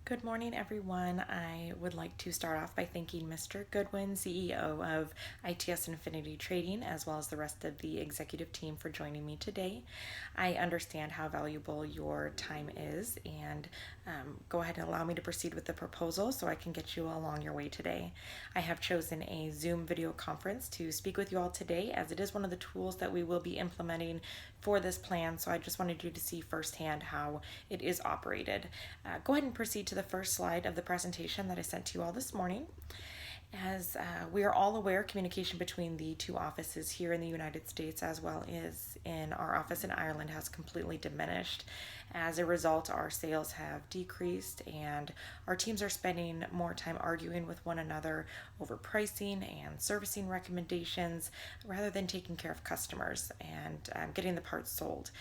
Good morning, everyone. I would like to start off by thanking Mr. Goodwin, CEO of ITS Infinity Trading, as well as the rest of the executive team for joining me today. I understand how valuable your time is, and go ahead and allow me to proceed with the proposal so I can get you along your way today. I have chosen a Zoom video conference to speak with you all today, as it is one of the tools that we will be implementing for this plan, so I just wanted you to see firsthand how it is operated. Go ahead and proceed to the first slide of the presentation that I sent to you all this morning. As we are all aware, communication between the two offices here in the United States as well as in our office in Ireland has completely diminished. As a result, our sales have decreased and our teams are spending more time arguing with one another over pricing and servicing recommendations rather than taking care of customers and getting the parts sold.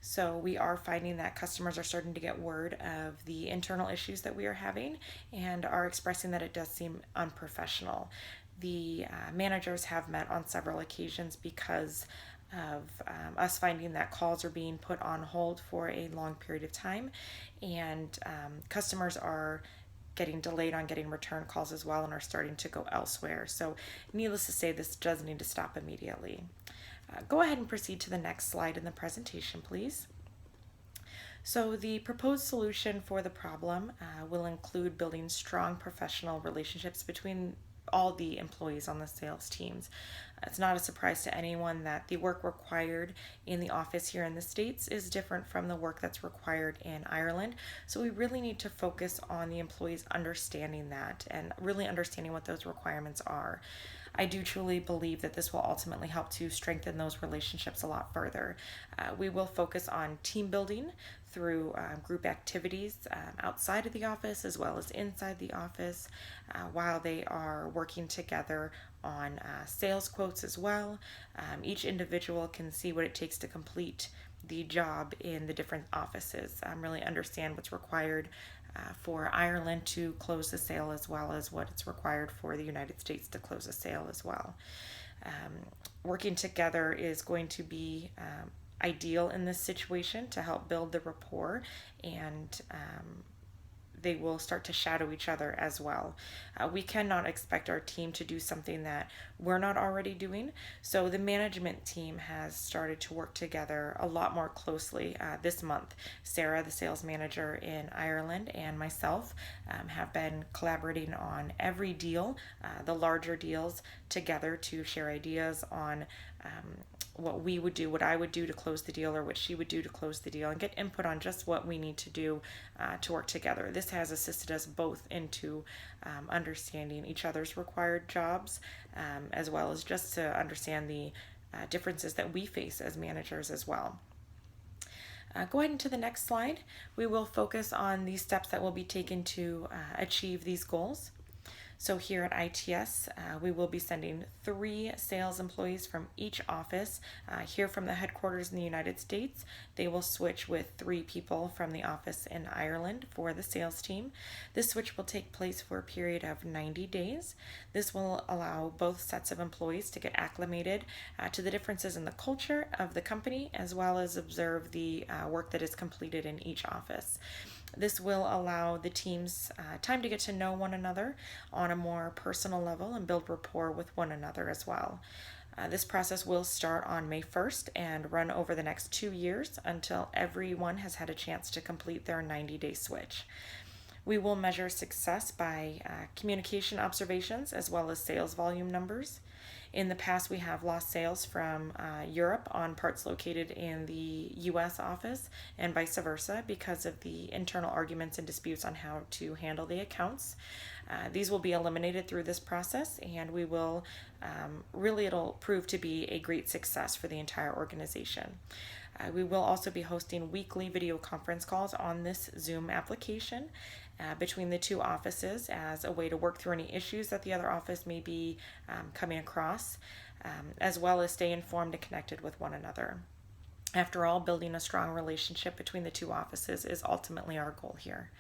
So we are finding that customers are starting to get word of the internal issues that we are having and are expressing that it does seem unprofessional. The managers have met on several occasions because of us finding that calls are being put on hold for a long period of time, and customers are getting delayed on getting return calls as well and are starting to go elsewhere. So needless to say, this does need to stop immediately. Go ahead and proceed to the next slide in the presentation, please. So the proposed solution for the problem will include building strong professional relationships between all the employees on the sales teams. It's not a surprise to anyone that the work required in the office here in the States is different from the work that's required in Ireland. So we really need to focus on the employees understanding that and really understanding what those requirements are. I do truly believe that this will ultimately help to strengthen those relationships a lot further. We will focus on team building through group activities outside of the office as well as inside the office while they are working together on sales quotes as well. Each individual can see what it takes to complete the job in the different offices, really understand what's required for Ireland to close the sale as well as what it's required for the United States to close a sale as well. Working together is going to be ideal in this situation to help build the rapport, and they will start to shadow each other as well. We cannot expect our team to do something that we're not already doing, so the management team has started to work together a lot more closely this month. Sarah, the sales manager in Ireland, and myself have been collaborating on every deal, the larger deals, together to share ideas on what we would do, what I would do to close the deal, or what she would do to close the deal, and get input on just what we need to do to work together. This has assisted us both into understanding each other's required jobs, as well as just to understand the differences that we face as managers as well. Go ahead into the next slide. We will focus on the steps that will be taken to achieve these goals. So here at ITS, we will be sending 3 sales employees from each office here from the headquarters in the United States. They will switch with 3 people from the office in Ireland for the sales team. This switch will take place for a period of 90 days. This will allow both sets of employees to get acclimated to the differences in the culture of the company, as well as observe the work that is completed in each office. This will allow the teams time to get to know one another on a more personal level and build rapport with one another as well. This process will start on May 1st and run over the next 2 years until everyone has had a chance to complete their 90-day switch. We will measure success by communication observations as well as sales volume numbers. In the past, we have lost sales from Europe on parts located in the U.S. office and vice versa because of the internal arguments and disputes on how to handle the accounts. These will be eliminated through this process, and we will it'll prove to be a great success for the entire organization. We will also be hosting weekly video conference calls on this Zoom application between the 2 offices as a way to work through any issues that the other office may be coming across, as well as stay informed and connected with one another. After all, building a strong relationship between the 2 offices is ultimately our goal here.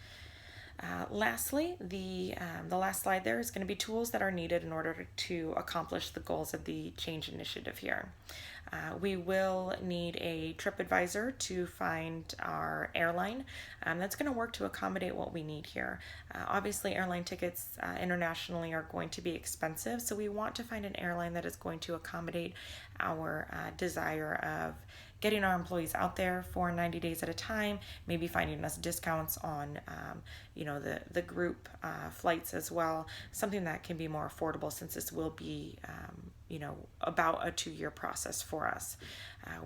Lastly, the last slide there is going to be tools that are needed in order to accomplish the goals of the change initiative here. We will need a trip advisor to find our airline that's going to work to accommodate what we need here. Obviously, airline tickets internationally are going to be expensive, so we want to find an airline that is going to accommodate our desire of getting our employees out there for 90 days at a time, maybe finding us discounts on, the group flights as well, something that can be more affordable since this will be, about a 2-year process for us.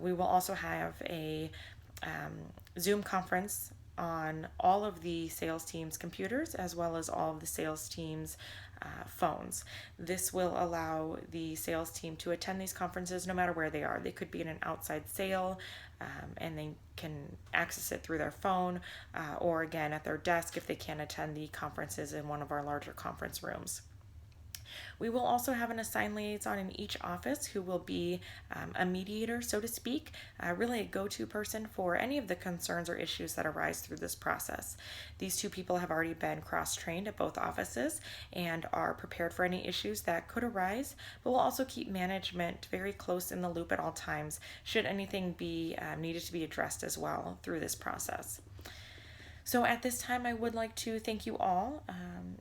We will also have a Zoom conference on all of the sales team's computers as well as all of the sales team's phones. This will allow the sales team to attend these conferences no matter where they are. They could be in an outside sale and they can access it through their phone or again at their desk if they can't attend the conferences in one of our larger conference rooms. We will also have an assigned liaison in each office who will be a mediator, so to speak, really a go-to person for any of the concerns or issues that arise through this process. These 2 people have already been cross-trained at both offices and are prepared for any issues that could arise, but will also keep management very close in the loop at all times should anything be needed to be addressed as well through this process. So at this time, I would like to thank you all,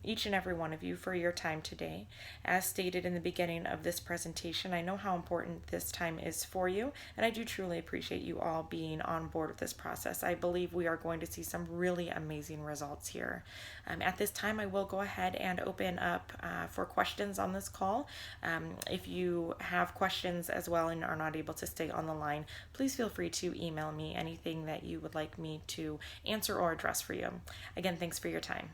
each and every one of you, for your time today. As stated in the beginning of this presentation, I know how important this time is for you, and I do truly appreciate you all being on board with this process. I believe we are going to see some really amazing results here. At this time, I will go ahead and open up for questions on this call. If you have questions as well and are not able to stay on the line, please feel free to email me anything that you would like me to answer or address for you. Again, thanks for your time.